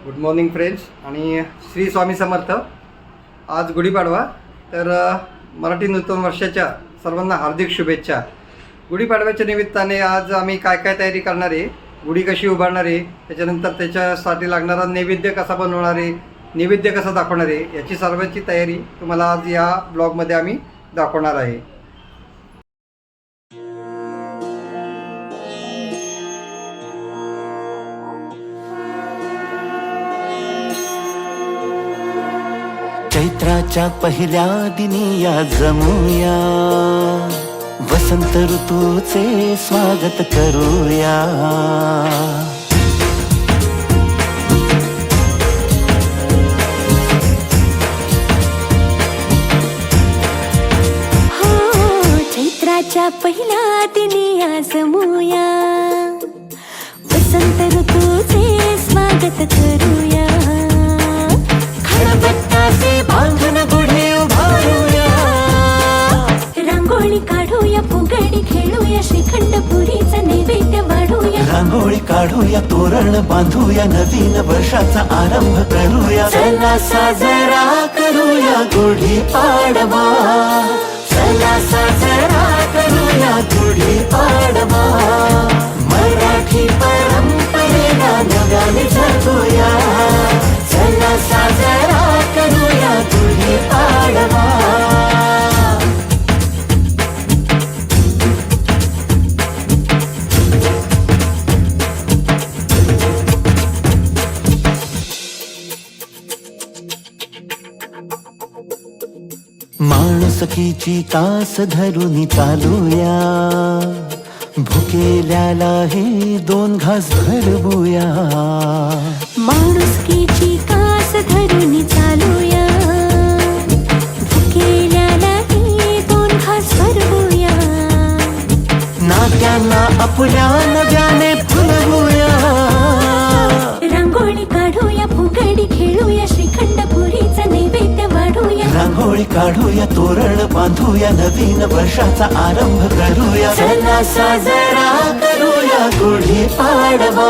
Good morning friends आणि श्री स्वामी समर्थ। आज गुढीपाडवा, तर मराठी नूतन वर्षाच्या सर्वांना हार्दिक शुभेच्छा। गुढीपाडव्याच्या निमित्ताने आज आम्ही काय काय तयारी करणार आहे, गुढी कशी उभारणार आहे, त्याच्यानंतर त्याच्यासाठी लागणारा नैवेद्य कसा बनवणार आहे, नैवेद्य कसा दाखवणार आहे, याची सर्वांची तयारी तुम्हाला आज या ब्लॉगमध्ये आम्ही दाखवणार आहे। चैत्राच्या पहिल्या दिनी या जमूया, वसंत ऋतूचे स्वागत करूया। हो, चैत्राच्या पहिल्या दिनी या जमूया, वसंत ऋतूचे स्वागत करूया। खळबत्ताचे बांधून गुढी उभारूया, रांगोळी काढूया, फुगडी खेळूया, श्रीखंड पुरीचा नैवेद्य वाढूया। रांगोळी काढूया, तोरण बांधूया, नवीन वर्षाचा आरंभ करूया। चला साजरा करूया गुढी पाडवा, चला साजरा करूया गुढी पाडवा। मराठी परंपरेला नव्याने जगूया, चला साजरा करूया गुढी पाडवा। माणुसकीची कास धरून चालूया, भुकेल्यालाही दोन घास भरवूया। माणुसकीची कास धरून चालूया, भुकेल्यालाही दोन घास भरवूया। नात्यांना आपल्या नव्याने फुलवूया, रांगोळी काढूया, फुगडी खेळूया, श्रीखंड पुरीचा नैवेद्य वाढूया। रांगोळी काढूया, तोरण बांधूया, नवीन वर्षाचा आरंभ करूया। चला साजरा करूया गुढी पाडवा,